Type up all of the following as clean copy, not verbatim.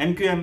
MQM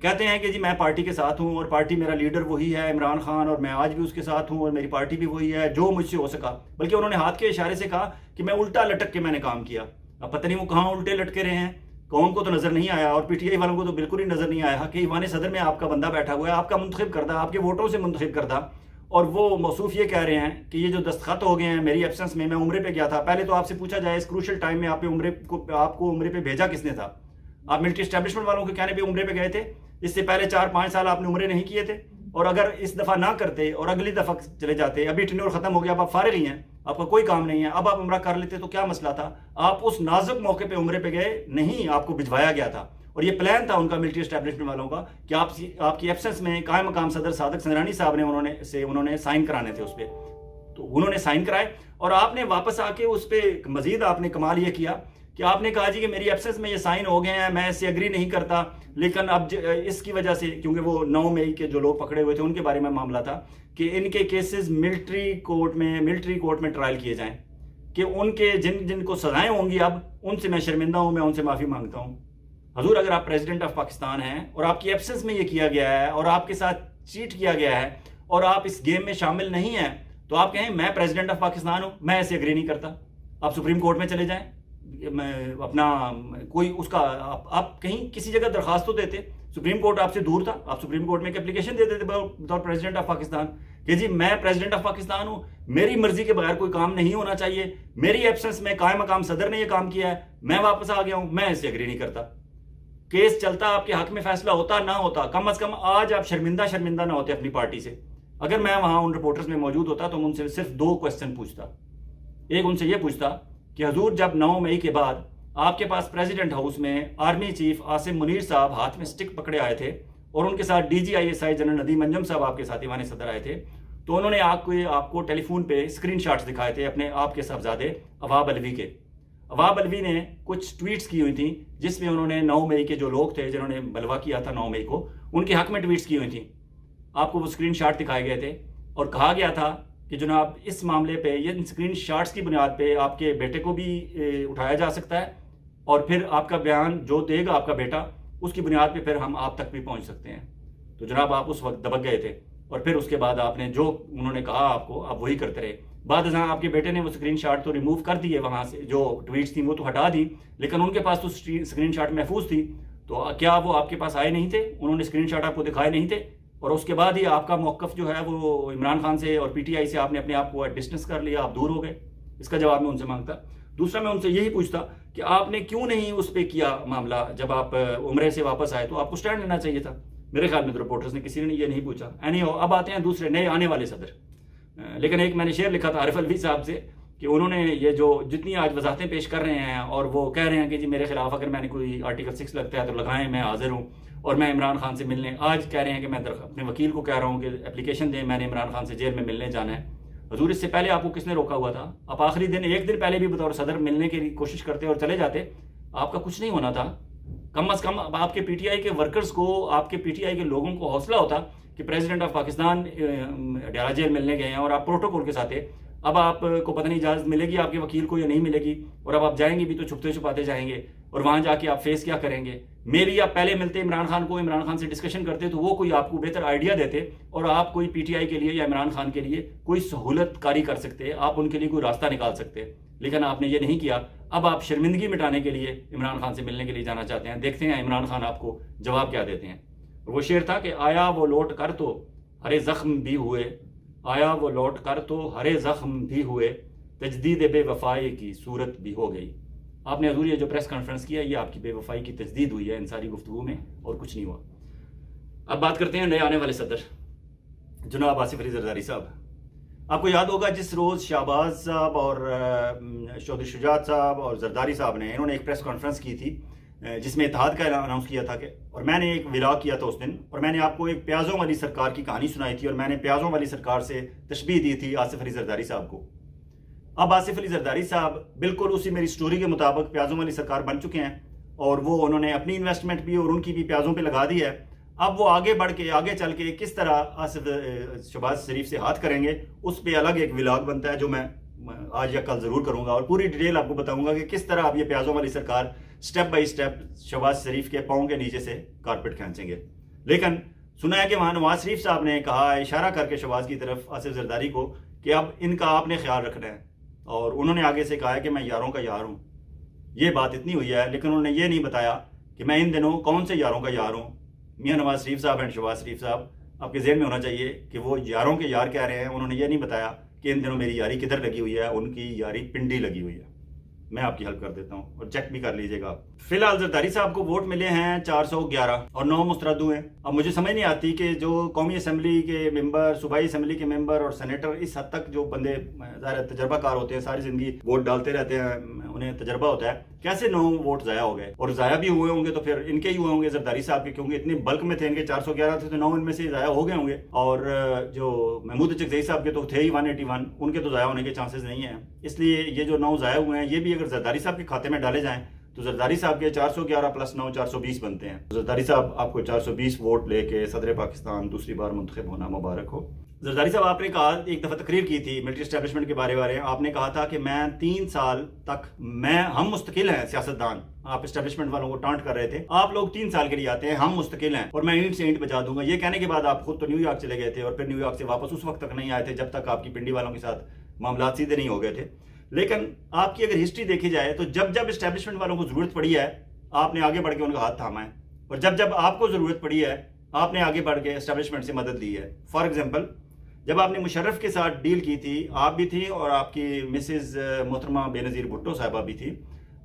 کہتے ہیں کہ جی میں پارٹی کے ساتھ ہوں اور پارٹی میرا لیڈر وہی ہے عمران خان، اور میں آج بھی اس کے ساتھ ہوں اور میری پارٹی بھی وہی ہے، جو مجھ سے ہو سکا. بلکہ انہوں نے ہاتھ کے اشارے سے کہا کہ میں الٹا لٹک کے میں نے کام کیا. اب پتہ نہیں وہ کہاں الٹے لٹکے رہے ہیں، قوم کو تو نظر نہیں آیا اور پی ٹی آئی والوں کو تو بالکل ہی نظر نہیں آیا کہ ایوان صدر میں آپ کا بندہ بیٹھا ہوا ہے، آپ کا منتخب کردہ، آپ کے ووٹوں سے منتخب کردہ، اور وہ موصوف یہ کہہ رہے ہیں کہ یہ جو دستخط ہو گئے ہیں میری ایبسنس میں عمرے پہ گیا تھا. پہلے تو آپ سے پوچھا جائے اس کروشل ٹائم میں آپ کو عمرے پہ بھیجا کس نے تھا؟ آپ ملٹری اسٹیبلشمنٹ والوں کے کہنے پہ عمرے پہ گئے تھے؟ اس سے پہلے 4-5 سال آپ نے عمرے نہیں کیے تھے؟ اور اگر اس دفعہ نہ کرتے اور اگلی دفعہ چلے جاتے، ابھی ٹینیور ختم ہو گیا، اب آپ فارغ ہی ہیں، آپ کا کوئی کام نہیں ہے، اب آپ عمرہ کر لیتے تو کیا مسئلہ تھا؟ آپ اس نازک موقع پہ عمرے پہ گئے نہیں، آپ کو بھجوایا گیا تھا. اور یہ پلان تھا ان کا ملٹری اسٹیبلشمنٹ والوں کا کہ آپ کی ایبسنس میں قائم مقام صدر صادق سنجرانی صاحب نے انہوں نے سائن کرانے تھے اس پہ. تو انہوں نے سائن کرائے اور آپ نے واپس آ کے اس پہ مزید آپ نے کمال یہ کیا کہ آپ نے کہا جی کہ میری ایبسنس میں یہ سائن ہو گئے ہیں، میں اس سے اگری نہیں کرتا، لیکن اب اس کی وجہ سے، کیونکہ وہ 9 مئی کے جو لوگ پکڑے ہوئے تھے ان کے بارے میں معاملہ تھا کہ ان کے کیسز ملٹری کورٹ میں ٹرائل کیے جائیں، کہ ان کے جن کو سزائیں ہوں گی اب ان سے میں شرمندہ ہوں، میں ان سے معافی مانگتا ہوں. حضور اگر آپ پریزیڈنٹ آف پاکستان ہیں اور آپ کی ایبسنس میں یہ کیا گیا ہے اور آپ کے ساتھ چیٹ کیا گیا ہے اور آپ اس گیم میں شامل نہیں ہیں، تو آپ کہیں میں پریزیڈنٹ آف پاکستان ہوں، میں ایسے اگری نہیں کرتا. آپ سپریم کورٹ میں چلے جائیں، میں اپنا کوئی اس کا آپ کہیں کسی جگہ درخواست تو دیتے. سپریم کورٹ آپ سے دور تھا، آپ سپریم کورٹ میں ایک اپلیکیشن دیتے تھے بطور پریزیڈنٹ آف پاکستان کہ جی میں پریزیڈنٹ آف پاکستان ہوں، میری مرضی کے بغیر کوئی کام نہیں ہونا چاہیے، میری ایبسنس میں قائم مقام صدر نے یہ کام کیا ہے، میں واپس آ گیا ہوں، میں اس سے اگری نہیں کرتا. کیس چلتا، آپ کے حق میں فیصلہ ہوتا نہ ہوتا، کم از کم آج آپ شرمندہ نہ ہوتے اپنی پارٹی سے. اگر میں وہاں ان رپورٹرز میں موجود ہوتا تو میں ان سے صرف 2 کوسچن پوچھتا. ایک ان سے یہ پوچھتا کہ حضور جب 9 مئی کے بعد آپ کے پاس پریزیڈنٹ ہاؤس میں آرمی چیف عاصم منیر صاحب ہاتھ میں سٹک پکڑے آئے تھے اور ان کے ساتھ DGISI جنرل ندیم انجم صاحب آپ کے ساتھ ایوان صدر آئے تھے، تو انہوں نے آپ کو ٹیلی فون پہ اسکرین شاٹس دکھائے تھے اپنے آپ کے صاحبزادے اواب الوی کے. اواب الوی نے کچھ ٹویٹس کی ہوئی تھیں جس میں انہوں نے 9 مئی کے جو لوگ تھے جنہوں نے بلوا کیا تھا 9 مئی کو، ان کے حق میں ٹویٹس کی ہوئی تھیں. آپ کو وہ اسکرین شاٹ دکھائے گئے تھے اور کہا گیا تھا کہ جناب اس معاملے پہ یہ اسکرین شاٹس کی بنیاد پہ آپ کے بیٹے کو بھی اٹھایا جا سکتا ہے اور پھر آپ کا بیان جو دے گا آپ کا بیٹا اس کی بنیاد پہ پھر ہم آپ تک بھی پہنچ سکتے ہیں. تو جناب آپ اس وقت دبک گئے تھے اور پھر اس کے بعد آپ نے جو انہوں نے کہا آپ کو آپ وہی کرتے رہے. بعد ازاں آپ کے بیٹے نے وہ اسکرین شاٹ تو ریموو کر دیے، وہاں سے جو ٹویٹس تھیں وہ تو ہٹا دی، لیکن ان کے پاس تو اسکرین شاٹ محفوظ تھی. تو کیا وہ آپ کے پاس آئے نہیں تھے؟ انہوں نے اسکرین شاٹ آپ کو دکھائے نہیں تھے؟ اور اس کے بعد ہی آپ کا موقف جو ہے وہ عمران خان سے اور PTI سے آپ نے اپنے آپ کو ڈسٹنس کر لیا، آپ دور ہو گئے. اس کا جواب میں ان سے مانگتا. دوسرا میں ان سے یہی پوچھتا کہ آپ نے کیوں نہیں اس پہ کیا معاملہ، جب آپ عمرے سے واپس آئے تو آپ کو سٹینڈ لینا چاہیے تھا. میرے خیال میں تو رپورٹرز نے کسی نے یہ نہیں پوچھا. اب آتے ہیں دوسرے نئے آنے والے صدر. لیکن ایک میں نے شعر لکھا تھا عارف الوی صاحب سے کہ انہوں نے یہ جو جتنی آج وضاحتیں پیش کر رہے ہیں اور وہ کہہ رہے ہیں کہ جی میرے خلاف اگر میں نے کوئی آرٹیکل 6 لگتا ہے تو لگائیں، میں حاضر ہوں اور میں عمران خان سے ملنے، آج کہہ رہے ہیں کہ میں اپنے وکیل کو کہہ رہا ہوں کہ اپلیکیشن دیں، میں نے عمران خان سے جیل میں ملنے جانا ہے. حضور اس سے پہلے آپ کو کس نے روکا ہوا تھا؟ آپ آخری دن 1 دن پہلے بھی بطور صدر ملنے کی کوشش کرتے اور چلے جاتے، آپ کا کچھ نہیں ہونا تھا. کم از کم آپ کے PTI کے ورکرز کو، آپ کے PTI کے لوگوں کو حوصلہ ہوتا کہ president of Pakistan Dera jail ملنے گئے ہیں اور آپ پروٹوکول کے ساتھ. اب آپ کو پتہ نہیں اجازت ملے گی آپ کے وکیل کو یا نہیں ملے گی، اور اب آپ جائیں گے بھی تو چھپتے چھپاتے جائیں گے اور وہاں جا کے آپ فیس کیا کریں گے. میری آپ پہلے ملتے عمران خان کو، عمران خان سے ڈسکشن کرتے تو وہ کوئی آپ کو بہتر آئیڈیا دیتے اور آپ کوئی PTI کے لیے یا عمران خان کے لیے کوئی سہولت کاری کر سکتے، آپ ان کے لیے کوئی راستہ نکال سکتے. لیکن آپ نے یہ نہیں کیا. اب آپ شرمندگی مٹانے کے لیے عمران خان سے ملنے کے لیے جانا چاہتے ہیں. دیکھتے ہیں عمران خان آپ کو جواب کیا دیتے ہیں. وہ شعر تھا کہ آیا وہ لوٹ کر تو ہرے زخم بھی ہوئے، آیا وہ لوٹ کر تو ہرے زخم بھی ہوئے، تجدید بے وفائی کی صورت بھی ہو گئی. آپ نے حضور یہ جو پریس کانفرنس کیا یہ آپ کی بے وفائی کی تجدید ہوئی ہے ان ساری گفتگو میں، اور کچھ نہیں ہوا. اب بات کرتے ہیں نئے آنے والے صدر جناب آصف علی زرداری صاحب. آپ کو یاد ہوگا جس روز شہباز صاحب اور چودھری شجاعت صاحب اور زرداری صاحب نے انہوں نے ایک پریس کانفرنس کی تھی جس میں اتحاد کا اناؤنس کیا تھا کہ، اور میں نے ایک ولاگ کیا تھا اس دن، اور میں نے آپ کو ایک پیازوں والی سرکار کی کہانی سنائی تھی اور میں نے پیازوں والی سرکار سے تشبیہ دی تھی آصف علی زرداری صاحب کو. اب آصف علی زرداری صاحب بالکل اسی میری سٹوری کے مطابق پیازوں والی سرکار بن چکے ہیں اور وہ انہوں نے اپنی انویسٹمنٹ بھی اور ان کی بھی پیازوں پہ لگا دی ہے. اب وہ آگے بڑھ کے آگے چل کے کس طرح آصف شہباز شریف سے ہاتھ کریں گے اس پہ الگ ایک ولاگ بنتا ہے جو میں آج یا کل ضرور کروں گا اور پوری ڈیٹیل آپ کو بتاؤں گا کہ کس طرح اب یہ پیازوں والی سرکار سٹیپ بائی سٹیپ شہباز شریف کے پاؤں کے نیچے سے کارپیٹ کھینچیں گے. لیکن سنا ہے کہ وہاں نواز شریف صاحب نے کہا اشارہ کر کے شہباز کی طرف آصف زرداری کو کہ اب ان کا آپ نے خیال رکھنا ہے, اور انہوں نے آگے سے کہا ہے کہ میں یاروں کا یار ہوں. یہ بات اتنی ہوئی ہے, لیکن انہوں نے یہ نہیں بتایا کہ میں ان دنوں کون سے یاروں کا یار ہوں. میاں نواز شریف صاحب اینڈ شہباز شریف صاحب, آپ کے ذہن میں ہونا چاہیے کہ وہ یاروں کے یار کہہ رہے ہیں. انہوں نے یہ نہیں بتایا کہ ان دنوں میری یاری کدھر لگی ہوئی ہے. ان کی یاری پنڈی لگی ہوئی ہے. میں آپ کی ہیلپ کر دیتا ہوں اور چیک بھی کر لیجئے گا. فی الحال زرداری صاحب کو ووٹ ملے ہیں 411 اور 9 مسترد ہوئے ہیں. اب مجھے سمجھ نہیں آتی کہ جو قومی اسمبلی کے ممبر, صوبائی اسمبلی کے ممبر اور سینیٹر, اس حد تک جو بندے ظاہر تجربہ کار ہوتے ہیں, ساری زندگی ووٹ ڈالتے رہتے ہیں, انہیں تجربہ ہوتا ہے, کیسے 9 ووٹ ضائع ہو گئے؟ اور ضائع بھی ہوئے ہوں گے تو پھر ان کے ہی ہوئے ہوں گے زرداری صاحب کے, کیونکہ اتنے بلک میں تھے ان کے 411 تھے تو 9 ان میں سے ضائع ہو گئے ہوں گے. اور جو محمود چکزئی صاحب کے تو تھے ہی 181, ان کے تو ضائع ہونے کے چانسز نہیں ہیں. اس لیے یہ جو 9 ضائع ہوئے ہیں یہ بھی اگر زرداری صاحب کے کھاتے میں ڈالے جائیں تو زرداری صاحب کے 411 پلس 9 420 بنتے ہیں. زرداری صاحب آپ کو 420 ووٹ لے کے صدر پاکستان دوسری بار منتخب ہونا مبارک ہو. زرداری صاحب, آپ نے کہا, ایک دفعہ تقریر کی تھی ملٹری اسٹیبلشمنٹ کے بارے آپ نے کہا تھا کہ میں 3 سال تک ہم مستقل ہیں سیاستدان. آپ اسٹیبلشمنٹ والوں کو ٹانٹ کر رہے تھے, آپ لوگ 3 سال کے لیے آتے ہیں, ہم مستقل ہیں اور میں اینٹ سے اینٹ بجا دوں گا. یہ کہنے کے بعد آپ خود تو نیو یارک چلے گئے تھے اور پھر نیو یارک سے واپس اس وقت تک نہیں آئے تھے جب تک آپ کی پنڈی والوں کے ساتھ معاملات سیدھے نہیں ہو گئے تھے. لیکن آپ کی اگر ہسٹری دیکھی جائے تو جب جب اسٹیبلشمنٹ والوں کو ضرورت پڑی ہے آپ نے آگے بڑھ کے ان کا ہاتھ تھاما ہے, اور جب جب آپ کو ضرورت پڑی ہے آپ نے آگے بڑھ کے اسٹیبلشمنٹ سے مدد لی ہے. فار ایگزامپل, جب آپ نے مشرف کے ساتھ ڈیل کی تھی, آپ بھی تھی اور آپ کی مسز محترمہ بے نظیر بھٹو صاحبہ بھی تھی,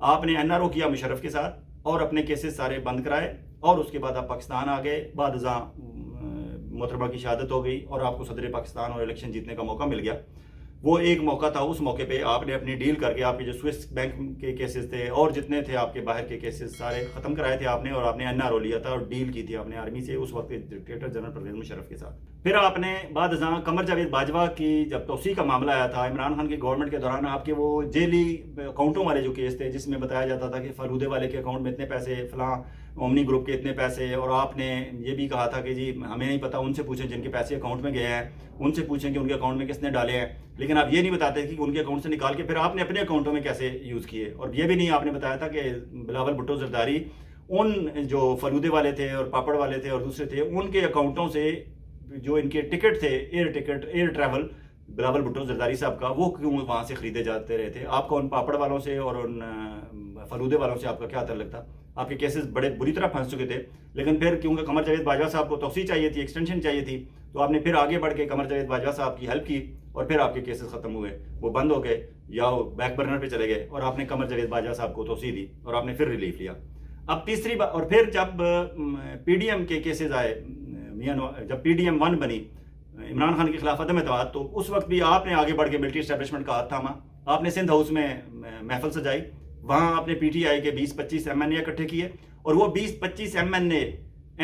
آپ نے NRO کیا مشرف کے ساتھ اور اپنے کیسز سارے بند کرائے, اور اس کے بعد آپ پاکستان آ گئے. بعد ازاں محترمہ کی شہادت ہو گئی اور آپ کو صدر پاکستان اور الیکشن جیتنے کا موقع مل گیا. وہ ایک موقع تھا, اس موقع پہ آپ نے اپنی ڈیل کر کے آپ کے جو سوئس بینک کے کیسز تھے اور جتنے تھے آپ کے باہر کے کیسز سارے ختم کرائے تھے آپ نے, اور آپ نے NRO لیا تھا اور ڈیل کی تھی آپ نے آرمی سے اس وقت ڈکٹیٹر جنرل پرویز مشرف کے ساتھ. پھر آپ نے بعد ازاں قمر جاوید باجوہ کی جب توسیع کا معاملہ آیا تھا عمران خان کی گورنمنٹ کے دوران, آپ کے وہ جیلی اکاؤنٹوں والے جو کیس تھے جس میں بتایا جاتا تھا کہ فالودے والے کے اکاؤنٹ میں اتنے پیسے, فلاں اومنی گروپ کے اتنے پیسے, اور آپ نے یہ بھی کہا تھا کہ جی ہمیں نہیں پتا, ان سے پوچھیں جن کے پیسے اکاؤنٹ میں گئے ہیں, ان سے پوچھیں کہ ان کے اکاؤنٹ میں کس نے ڈالے ہیں. لیکن آپ یہ نہیں بتاتے کہ ان کے اکاؤنٹ سے نکال کے پھر آپ نے اپنے اکاؤنٹوں میں کیسے یوز کیے. اور یہ بھی نہیں آپ نے بتایا تھا کہ بلاول بھٹو زرداری ان جو فلودے والے تھے اور پاپڑ والے تھے اور دوسرے تھے ان کے اکاؤنٹوں سے جو ان کے ٹکٹ تھے ایئر ٹریول بلاول بھٹو زرداری صاحب کا, وہ کیوں وہاں سے خریدے جاتے رہے تھے؟ آپ کا ان پاپڑ والوں سے اور ان فلودے والوں سے آپ کا کیا تعلق تھا؟ آپ کے کیسز بڑے بری طرح پھنس چکے تھے. لیکن پھر کیونکہ قمر جاوید باجوہ صاحب کو توسیع چاہیے تھی, ایکسٹینشن چاہیے تھی, تو آپ نے پھر آگے بڑھ کے قمر جاوید باجوہ صاحب کی ہیلپ کی اور پھر آپ کے کیسز ختم ہوئے, وہ بند ہو گئے یا بیک برنر پہ چلے گئے, اور آپ نے قمر جاوید باجوہ صاحب کو توسیع دی اور آپ نے پھر ریلیف لیا. اب تیسری بات, اور پھر جب PDM کے کیسز آئے, جب PDM 1 بنی عمران خان کے خلاف عدم اعتماد, تو اس وقت بھی آپ نے آگے بڑھ کے ملٹری اسٹیبلشمنٹ کا ہاتھ تھاما. آپ نے سندھ ہاؤس میں محفل سجائی, وہاں آپ نے PTI کے 20-25 MNA اکٹھے کیے, اور وہ 20-25 MNA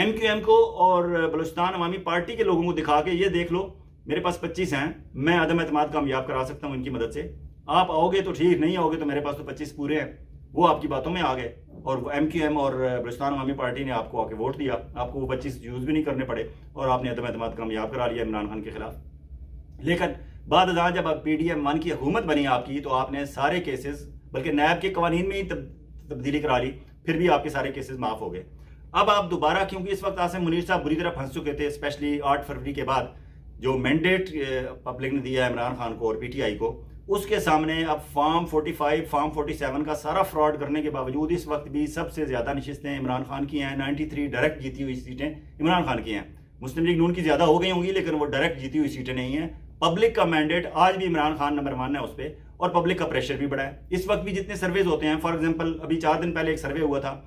MQM کو اور بلوچستان عوامی پارٹی کے لوگوں کو دکھا کے یہ دیکھ لو میرے پاس 25 ہیں, میں عدم اعتماد کامیاب کرا سکتا ہوں ان کی مدد سے, آپ آؤ گے تو ٹھیک, نہیں آؤ گے تو میرے پاس تو 25 پورے ہیں. وہ آپ کی باتوں میں آ گئے اور MQM اور بلوچستان عوامی پارٹی نے آپ کو آ کے ووٹ دیا, آپ کو وہ 25 یوز بھی نہیں کرنے پڑے اور آپ نے عدم اعتماد کامیاب کرا لیا عمران خان کے خلاف. لیکن بعد ازاں جب اب PDM 1 کی حکومت بنی آپ کی, تو آپ نے سارے کیسز, بلکہ نیب کے قوانین میں ہی تبدیلی کرا لی, پھر بھی آپ کے سارے کیسز معاف ہو گئے. اب آپ دوبارہ, کیونکہ اس وقت عاصم منیر صاحب بری طرح پھنس چکے تھے, اسپیشلی 8 فروری کے بعد جو مینڈیٹ پبلک نے دیا ہے عمران خان کو اور PTI کو, اس کے سامنے اب فارم 45 فارم 47 کا سارا فراڈ کرنے کے باوجود اس وقت بھی سب سے زیادہ نشستیں عمران خان کی ہیں. 93 ڈائریکٹ جیتی ہوئی سیٹیں عمران خان کی ہیں. مسلم لیگ نون کی زیادہ ہو گئی ہوں گی لیکن وہ ڈائریکٹ جیتی ہوئی سیٹیں نہیں ہیں. پبلک کا مینڈیٹ آج بھی عمران خان نمبر 1 ہے اس پہ, اور پبلک کا پریشر بھی بڑا ہے. اس وقت بھی جتنے سرویز ہوتے ہیں, فار ایگزامپل ابھی 4 دن پہلے ایک سروے ہوا تھا,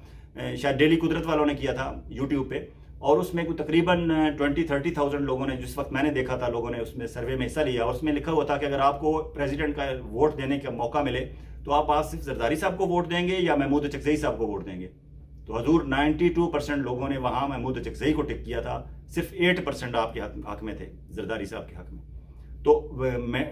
شاید ڈیلی قدرت والوں نے کیا تھا YouTube پہ, اور اس میں کوئی تقریباً 20-30,000 لوگوں نے, جس وقت میں نے دیکھا تھا لوگوں نے اس میں سروے میں حصہ لیا, اور اس میں لکھا ہوا تھا کہ اگر آپ کو پریزیڈنٹ کا ووٹ دینے کا موقع ملے تو آپ آصف زرداری صاحب کو ووٹ دیں گے یا محمود چکزئی صاحب کو ووٹ دیں گے. تو حضور 92% لوگوں نے وہاں محمود چکزئی کو ٹک کیا تھا, صرف 8% آپ کے حق میں تھے, زرداری صاحب کے حق میں. تو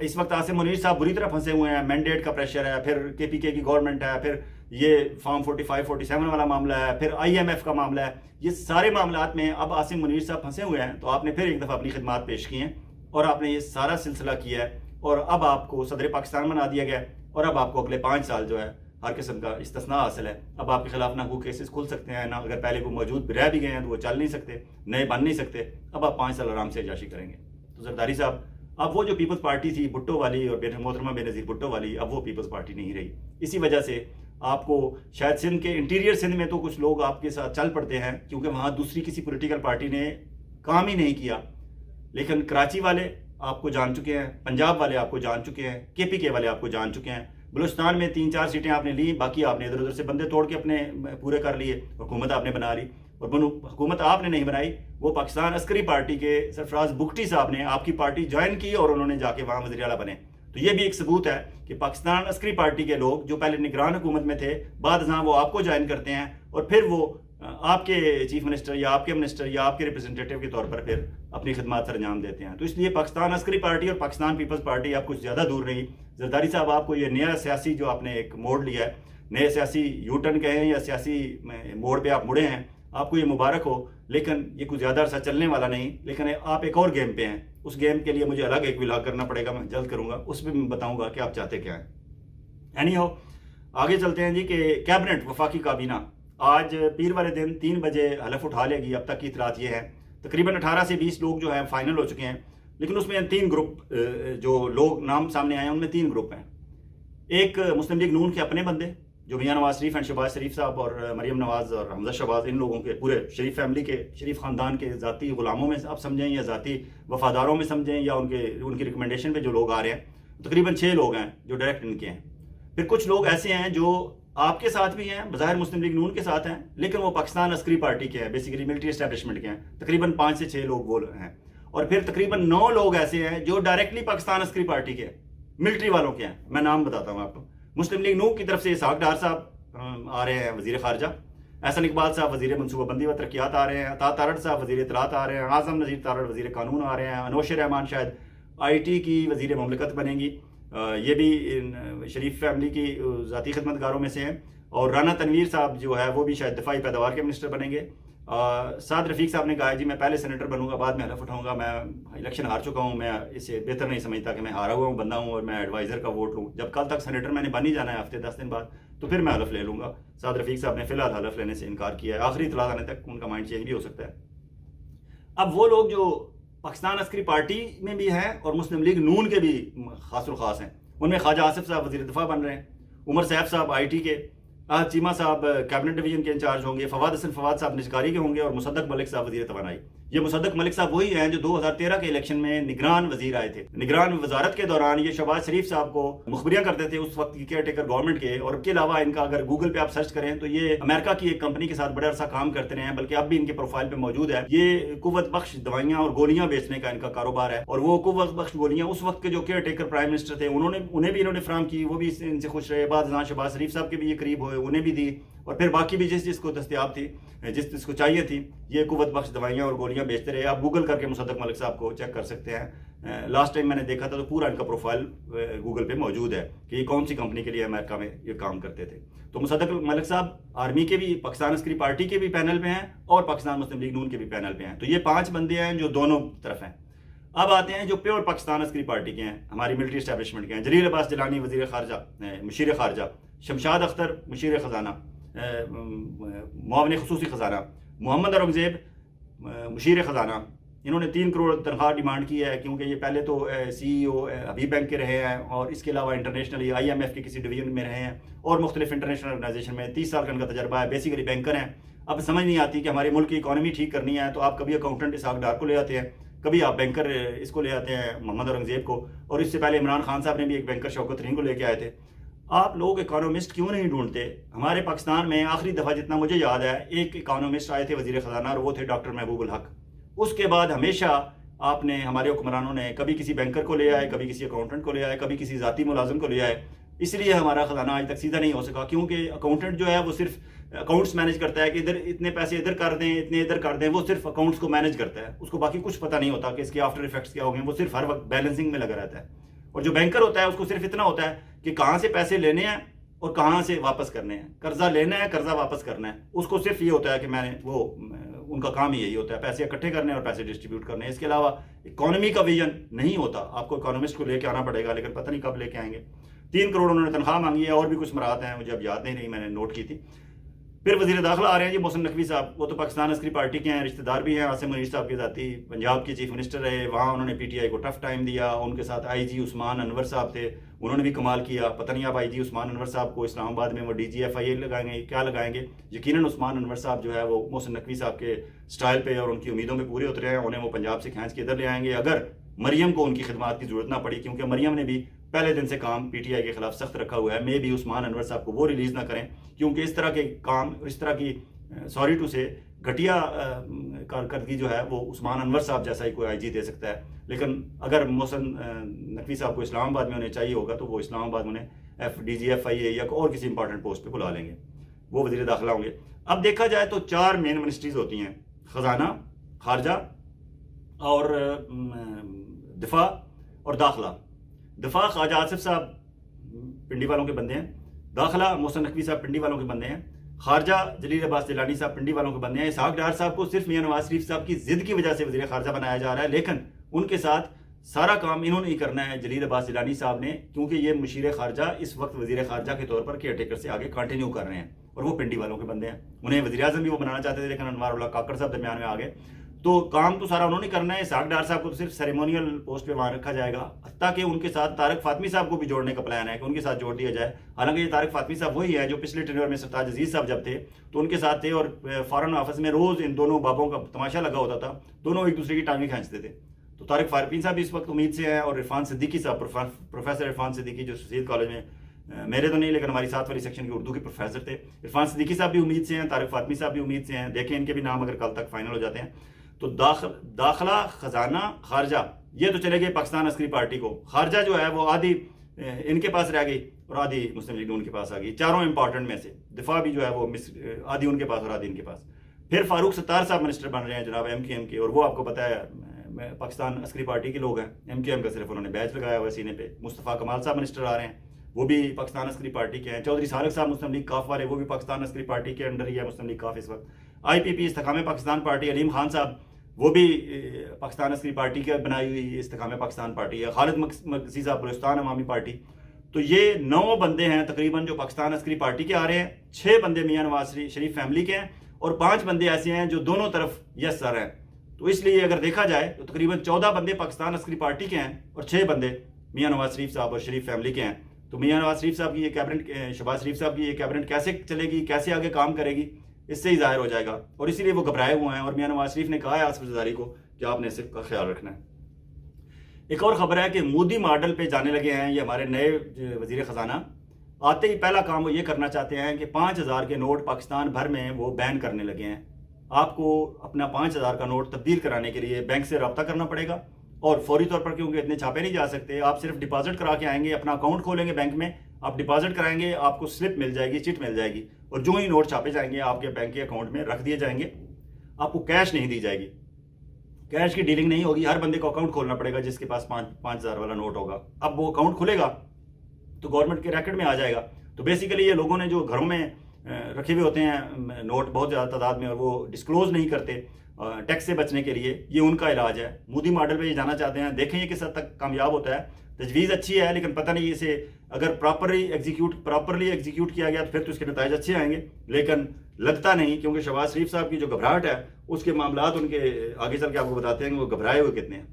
اس وقت عاصم منیر صاحب بری طرح پھنسے ہوئے ہیں, مینڈیٹ کا پریشر ہے, پھر KPK کی گورنمنٹ ہے, پھر یہ فارم 45-47 والا معاملہ ہے, پھر IMF کا معاملہ ہے. یہ سارے معاملات میں اب عاصم منیر صاحب پھنسے ہوئے ہیں. تو آپ نے پھر ایک دفعہ اپنی خدمات پیش کی ہیں اور آپ نے یہ سارا سلسلہ کیا ہے اور اب آپ کو صدر پاکستان بنا دیا گیا اور اب آپ کو اگلے 5 سال جو ہے ہر قسم کا استثناء حاصل ہے. اب آپ کے خلاف نہ کوئی کیسز کھل سکتے ہیں، نہ اگر پہلے کوئی موجود رہ بھی گئے ہیں تو وہ چل نہیں سکتے، نئے بن نہیں سکتے. اب آپ 5 سال آرام سے عیاشی کریں گے. تو زرداری صاحب، اب وہ جو پیپلز پارٹی تھی بھٹو والی اور محترمہ بے نظیر بھٹو والی، اب وہ پیپلز پارٹی نہیں رہی. اسی وجہ سے آپ کو شاید سندھ کے انٹیریئر سندھ میں تو کچھ لوگ آپ کے ساتھ چل پڑتے ہیں کیونکہ وہاں دوسری کسی پولیٹیکل پارٹی نے کام ہی نہیں کیا، لیکن کراچی والے آپ کو جان چکے ہیں، پنجاب والے آپ کو جان چکے ہیں، کے پی کے والے آپ کو جان چکے ہیں. بلوچستان میں 3-4 سیٹیں آپ نے لی، باقی آپ نے ادھر ادھر سے بندے توڑ کے اپنے پورے کر لیے، حکومت آپ نے بنا لی. اور حکومت آپ نے نہیں بنائی، وہ پاکستان عسکری پارٹی کے سرفراز بگٹی صاحب نے آپ کی پارٹی جوائن کی اور انہوں نے جا کے وہاں وزیر اعلیٰ بنے. تو یہ بھی ایک ثبوت ہے کہ پاکستان عسکری پارٹی کے لوگ جو پہلے نگران حکومت میں تھے، بعد ازاں وہ آپ کو جوائن کرتے ہیں اور پھر وہ آپ کے چیف منسٹر یا آپ کے منسٹر یا آپ کے ریپرزنٹیٹیو کے طور پر پھر اپنی خدمات سر انجام دیتے ہیں. تو اس لیے پاکستان عسکری پارٹی اور پاکستان پیپلز پارٹی آپ کچھ زیادہ دور نہیں. زرداری صاحب، آپ کو یہ نیا سیاسی جو آپ نے ایک موڑ لیا ہے، نئے سیاسی یو ٹرن کہیں یا سیاسی موڑ پہ آپ مڑے ہیں، آپ کو یہ مبارک ہو، لیکن یہ کچھ زیادہ عرصہ چلنے والا نہیں. لیکن آپ ایک اور گیم پہ ہیں، اس گیم کے لیے مجھے الگ ایک ولاگ کرنا پڑے گا، میں جلد کروں گا، اس میں میں بتاؤں گا کہ آپ چاہتے کیا ہیں. اینی ہو، آگے چلتے ہیں جی کہ کیبنٹ وفاقی کابینہ آج پیر والے دن 3 بجے حلف اٹھا لے گی. اب تک کی اطلاعات یہ ہے تقریباً 18 سے 20 لوگ جو ہیں فائنل ہو چکے ہیں، لیکن اس میں 3 گروپ جو لوگ نام سامنے آئے ہیں ان میں 3 گروپ ہیں. ایک مسلم لیگ نون کے اپنے بندے جو میاں نواز شریف ہیں، شہباز شریف صاحب اور مریم نواز اور حمزہ شہباز، ان لوگوں کے پورے شریف فیملی کے، شریف خاندان کے ذاتی غلاموں میں آپ سمجھیں یا ذاتی وفاداروں میں سمجھیں یا ان کی ریکمنڈیشن پہ جو لوگ آ رہے ہیں، تقریباً 6 لوگ ہیں جو ڈائریکٹ ان کے ہیں. پھر کچھ لوگ ایسے ہیں جو آپ کے ساتھ بھی ہیں، بظاہر مسلم لیگ نون کے ساتھ ہیں، لیکن وہ پاکستان عسکری پارٹی کے ہیں، بیسیکلی ملٹری اسٹیبلشمنٹ کے ہیں. تقریباً 5 سے 6 لوگ وہ ہیں. اور پھر تقریباً 9 لوگ ایسے ہیں جو ڈائریکٹلی پاکستان عسکری پارٹی کے ملٹری والوں کے ہیں. میں نام بتاتا ہوں آپ کو. مسلم لیگ نون کی طرف سے اسحاق ڈار صاحب آ رہے ہیں وزیر خارجہ، احسن اقبال صاحب وزیر منصوبہ بندی و ترقیات آ رہے ہیں، عطا تارڑ صاحب وزیر اطلاعات آ رہے ہیں، اعظم نذیر تارڑ وزیر قانون آ رہے ہیں، انوشر رحمان شاید IT کی وزیر مملکت بنیں گی، یہ بھی شریف فیملی کی ذاتی خدمت گاروں میں سے ہیں. اور رانا تنویر صاحب جو ہے وہ بھی شاید دفاعی پیداوار کے منسٹر بنیں گے. سعد رفیق صاحب نے کہا ہے جی میں پہلے سینیٹر بنوں گا، بعد میں حلف اٹھاؤں گا، میں الیکشن ہار چکا ہوں، میں اسے بہتر نہیں سمجھتا کہ میں ہارا ہوا ہوں بندہ ہوں اور میں ایڈوائزر کا ووٹ لوں. جب کل تک سینیٹر میں نے بن ہی جانا ہے ہفتے 10 دن بعد، تو پھر میں حلف لے لوں گا. سعد رفیق صاحب نے فی الحال حلف لینے سے انکار کیا ہے، آخری اطلاع آنے تک ان کا مائنڈ چینج بھی ہو سکتا ہے. اب وہ لوگ جو پاکستان عسکری پارٹی میں بھی ہیں اور مسلم لیگ نون کے بھی خاص الخاص ہیں، ان میں خواجہ آصف صاحب وزیر دفاع بن رہے ہیں، عمر سیف صاحب IT کے، احد چیمہ صاحب کیبنٹ ڈویژن کے انچارج ہوں گے، فواد حسن فواد صاحب نجکاری کے ہوں گے، اور مصدق ملک صاحب وزیر توانائی. یہ مصدق ملک صاحب وہی ہیں جو 2013 کے الیکشن میں نگران وزیر آئے تھے. نگران وزارت کے دوران یہ شہباز شریف صاحب کو مخبریاں کرتے تھے اس وقت کی کیئر ٹیکر گورنمنٹ کے. اور اب کے علاوہ ان کا اگر گوگل پہ آپ سرچ کریں تو یہ امریکہ کی ایک کمپنی کے ساتھ بڑا عرصہ کام کرتے رہے ہیں، بلکہ اب بھی ان کے پروفائل پہ موجود ہے. یہ قوت بخش دوائیاں اور گولیاں بیچنے کا ان کا کاروبار ہے، اور وہ قوت بخش گولیاں اس وقت کے جو کیئر ٹیکر پرائم منسٹر تھے انہیں بھی انہوں نے فراہم کی، وہ بھی ان سے خوش رہے. بعد شہباز شریف صاحب کے بھی یہ قریب ہوئے، انہیں بھی دی، اور پھر باقی بھی جس کو دستیاب تھی، جس کو چاہیے تھی، یہ قوت بخش دوائیاں اور گولیاں بیچتے رہے. آپ گوگل کر کے مصدق ملک صاحب کو چیک کر سکتے ہیں. لاسٹ ٹائم میں نے دیکھا تھا تو پورا ان کا پروفائل گوگل پہ موجود ہے کہ یہ کون سی کمپنی کے لیے امریکہ میں یہ کام کرتے تھے. تو مصدق ملک صاحب آرمی کے بھی، پاکستان عسکری پارٹی کے بھی پینل پہ ہیں اور پاکستان مسلم لیگ نون کے بھی پینل پہ ہیں. تو یہ 5 بندے ہیں جو دونوں طرف ہیں. اب آتے ہیں جو پیور پاکستان عسکری پارٹی کے ہیں، ہماری ملٹری اسٹیبلشمنٹ کے ہیں. جلیل عباس جیلانی وزیر خارجہ، مشیر خارجہ، شمشاد اختر مشیر خزانہ، معاون خصوصی خزانہ، محمد اورنگزیب مشیر خزانہ. انہوں نے 3 کروڑ تنخواہ ڈیمانڈ کی ہے، کیونکہ یہ پہلے تو CEO حبیب بینک کے رہے ہیں، اور اس کے علاوہ انٹرنیشنلی IMF کے کسی ڈویژن میں رہے ہیں، اور مختلف انٹرنیشنل آرگنائزیشن میں 30 سال کا ان کا تجربہ ہے. بیسیکلی بینکر ہیں. اب سمجھ نہیں آتی کہ ہمارے ملک کی اکانومی ٹھیک کرنی ہے تو آپ کبھی اکاؤنٹنٹ اسحاق ڈار کو لے آتے ہیں، کبھی آپ بینکر اس کو لے آتے ہیں محمد اورنگزیب کو، اور اس سے پہلے عمران خان صاحب نے بھی ایک بینکر شوکت ترین کو لے کے آئے تھے. آپ لوگ اکانومسٹ کیوں نہیں ڈھونڈتے؟ ہمارے پاکستان میں آخری دفعہ جتنا مجھے یاد ہے ایک اکانومسٹ آئے تھے وزیر خزانہ، اور وہ تھے ڈاکٹر محبوب الحق. اس کے بعد ہمیشہ آپ نے، ہمارے حکمرانوں نے کبھی کسی بینکر کو لے آئے، کبھی کسی اکاؤنٹنٹ کو لے آئے، کبھی کسی ذاتی ملازم کو لے آئے. اس لیے ہمارا خزانہ آج تک سیدھا نہیں ہو سکا، کیونکہ اکاؤنٹنٹ جو ہے وہ صرف اکاؤنٹس مینیج کرتا ہے کہ ادھر اتنے پیسے ادھر کر دیں، اتنے ادھر کر دیں. وہ صرف اکاؤنٹس کو مینیج کرتا ہے، اس کو باقی کچھ پتہ نہیں ہوتا کہ اس کے آفٹر ایفیکٹس کیا ہوں گے. وہ صرف ہر وقت بیلنسنگ میں لگا رہتا ہے. اور جو بینکر ہوتا ہے اس کو صرف اتنا ہوتا ہے کہ کہاں سے پیسے لینے ہیں اور کہاں سے واپس کرنے ہیں. قرضہ لینا ہے، قرضہ واپس کرنا ہے. اس کو صرف یہ ہوتا ہے کہ میں نے وہ ان کا کام ہی یہی ہوتا ہے، پیسے اکٹھے کرنے اور پیسے ڈسٹریبیوٹ کرنے. اس کے علاوہ اکانومی کا ویژن نہیں ہوتا. آپ کو اکانومسٹ کو لے کے آنا پڑے گا، لیکن پتہ نہیں کب لے کے آئیں گے. 3 کروڑ انہوں نے تنخواہ مانگی ہے، اور بھی کچھ مراحت ہیں مجھے اب یاد نہیں رہی، میں نے نوٹ کی تھی. پھر وزیر داخلہ آ رہے ہیں جی محسن نقوی صاحب. وہ تو پاکستان عسکری پارٹی کے ہیں، رشتہ دار بھی ہیں عاصم منیر صاحب کے ذاتی. پنجاب کے چیف منسٹر رہے، وہاں انہوں نے پی ٹی آئی کو ٹف ٹائم دیا. ان کے ساتھ آئی جی عثمان انور صاحب تھے، انہوں نے بھی کمال کیا. پتہ نہیں آپ آئی جی عثمان انور صاحب کو اسلام آباد میں وہ ڈی جی ایف آئی اے لگائیں گے، کیا لگائیں گے. یقیناً عثمان انور صاحب جو ہے وہ محسن نقوی صاحب کے سٹائل پہ اور ان کی امیدوں پہ پورے اترے ہیں. انہیں وہ پنجاب سے کھینچ کے ادھر لے آئیں گے اگر مریم کو ان کی خدمات کی ضرورت نہ پڑی، کیونکہ مریم نے بھی پہلے دن سے کام پی ٹی آئی کے خلاف سخت رکھا ہوا ہے. میں بھی عثمان انور صاحب کو وہ ریلیز نہ کریں، کیونکہ اس طرح کے کام اور اس طرح کی سوری ٹو سے گھٹیا کارکردگی جو ہے وہ عثمان انور صاحب جیسا ہی کوئی آئی جی دے سکتا ہے. لیکن اگر محسن نقوی صاحب کو اسلام آباد میں انہیں چاہیے ہوگا تو وہ اسلام آباد میں انہیں ڈی جی ایف آئی اے یا اور کسی امپورٹنٹ پوسٹ پہ بلا لیں گے، وہ وزیر داخلہ ہوں گے. اب دیکھا جائے تو 4 مین منسٹریز ہوتی ہیں، خزانہ، خارجہ اور دفاع اور داخلہ. دفاع خواجہ آصف صاحب پنڈی والوں کے بندے ہیں، داخلہ محسن نقوی صاحب پنڈی والوں کے بندے ہیں، خارجہ جلیل عباس جیلانی صاحب پنڈی والوں کے بندے ہیں. اسحاق ڈار صاحب کو صرف میاں نواز شریف صاحب کی ضد کی وجہ سے وزیر خارجہ بنایا جا رہا ہے، لیکن ان کے ساتھ سارا کام انہوں نے ہی کرنا ہے جلیل عباس جیلانی صاحب نے، کیونکہ یہ مشیر خارجہ اس وقت وزیر خارجہ کے طور پر کیئر ٹیکر سے آگے کنٹینیو کر رہے ہیں، اور وہ پنڈی والوں کے بندے ہیں. انہیں وزیر اعظم بھی وہ بنانا چاہتے تھے، لیکن انوار اللہ کاکڑ صاحب درمیان میں آ گئے. تو کام تو سارا انہوں نے کرنا ہے. اسحاق ڈار صاحب کو تو صرف سیریمونیل پوسٹ پہ وہاں رکھا جائے گا، حتیٰ کہ ان کے ساتھ طارق فاطمی صاحب کو بھی جوڑنے کا پلان ہے کہ ان کے ساتھ جوڑ دیا جائے. حالانکہ یہ طارق فاطمی صاحب وہی ہیں جو پچھلے ٹینیور میں سرتاج عزیز صاحب جب تھے تو ان کے ساتھ تھے، اور فارن آفس میں روز ان دونوں بابوں کا تماشا لگا ہوتا تھا، دونوں ایک دوسرے کی ٹانگیں کھینچتے تھے. تو طارق فاطمی صاحب بھی اس وقت امید سے ہیں، اور عرفان صدیقی صاحب پروفیسر عرفان صدیقی جو سید کالج میں میرے تو نہیں لیکن ہماری 7 والی سیکشن کے اردو کے پروفیسر تھے، عرفان صدیقی صاحب بھی امید سے ہیں، طارق فاطمی صاحب بھی امید سے ہیں. دیکھیں ان کے بھی نام اگر کل تک فائنل ہو جاتے ہیں تو داخلہ، خزانہ، خارجہ یہ تو چلے گئے پاکستان عسکری پارٹی کو. خارجہ جو ہے وہ آدھی ان کے پاس رہ گئی اور آدھی مسلم لیگ نون کے پاس آ گئی، چاروں امپورٹنٹ میں سے. دفاع بھی جو ہے وہ آدھی ان کے پاس اور آدھی ان کے پاس. پھر فاروق ستار صاحب منسٹر بن رہے ہیں جناب ایم کیو ایم کے، اور وہ آپ کو پتہ ہے پاکستان عسکری پارٹی کے لوگ ہیں. ایم کیو ایم کا صرف انہوں نے بیچ لگایا ہوا ہے سینے پہ. مصطفیٰ کمال صاحب منسٹر آ رہے ہیں، وہ بھی پاکستان عسکری پارٹی کے ہیں. چودھری سارق صاحب مسلم لیگ کاف والے، وہ بھی پاکستان عسکری پارٹی کے انڈر ہی ہے مسلم لیگ کاف اس وقت. آئی پی پی استحکام پاکستان پارٹی، علیم خان صاحب وہ بھی پاکستان عسکری پارٹی کے بنائی ہوئی استحکام پاکستان پارٹی ہے. خالد مقسی صاحب بلوچستان عوامی پارٹی. تو یہ 9 بندے ہیں تقریباً جو پاکستان عسکری پارٹی کے آ رہے ہیں. 6 بندے میاں نواز شریف فیملی کے ہیں، اور 5 بندے ایسے ہیں جو دونوں طرف یس سر ہیں. تو اس لیے اگر دیکھا جائے تو تقریباً 14 بندے پاکستان عسکری پارٹی کے ہیں اور 6 بندے میاں نواز شریف صاحب اور شریف فیملی کے ہیں. تو میاں نواز شریف صاحب کی یہ کیبنٹ، شہباز شریف صاحب کی یہ کیبنٹ کیسے چلے گی، کیسے آگے کام کرے گی، اس سے ہی ظاہر ہو جائے گا. اور اسی لیے وہ گھبرائے ہوئے ہیں، اور میاں نواز شریف نے کہا ہے آصف زرداری کو کہ آپ نے اس کا خیال رکھنا ہے. ایک اور خبر ہے کہ مودی ماڈل پہ جانے لگے ہیں یہ ہمارے نئے وزیر خزانہ. آتے ہی پہلا کام وہ یہ کرنا چاہتے ہیں کہ 5000 کے نوٹ پاکستان بھر میں وہ بین کرنے لگے ہیں. آپ کو اپنا 5000 کا نوٹ تبدیل کرانے کے لیے بینک سے رابطہ کرنا پڑے گا، اور فوری طور پر کیونکہ اتنے چھاپے نہیں جا سکتے، آپ صرف ڈپازٹ کرا کے آئیں گے، اپنا اکاؤنٹ کھولیں گے بینک میں، آپ ڈپازٹ کرائیں گے، آپ کو سلپ مل جائے گی، چٹ مل جائے گی، اور جو ہی نوٹ چھاپے جائیں گے آپ کے بینک کے اکاؤنٹ میں رکھ دیے جائیں گے. آپ کو کیش نہیں دی جائے گی، کیش کی ڈیلنگ نہیں ہوگی. ہر بندے کو اکاؤنٹ کھولنا پڑے گا جس کے پاس 5000 والا نوٹ ہوگا. اب وہ اکاؤنٹ کھلے گا تو گورنمنٹ کے ریکارڈ میں آ جائے گا. تو بیسیکلی یہ لوگوں نے جو گھروں میں رکھے ہوئے ہوتے ہیں نوٹ بہت زیادہ تعداد میں، اور وہ ڈسکلوز نہیں کرتے ٹیکس سے بچنے کے لیے، یہ ان کا علاج ہے. مودی ماڈل پہ یہ جانا چاہتے ہیں. دیکھیں یہ کس حد تک کامیاب ہوتا ہے. تجویز اچھی ہے، لیکن پتہ نہیں اسے اگر پراپرلی ایگزیکیوٹ کیا گیا تو پھر تو اس کے نتائج اچھے آئیں گے، لیکن لگتا نہیں، کیونکہ شہباز شریف صاحب کی جو گھبراہٹ ہے اس کے معاملات ان کے آگے چل کے آپ کو بتاتے ہیں کہ وہ گھبرائے ہوئے کتنے ہیں.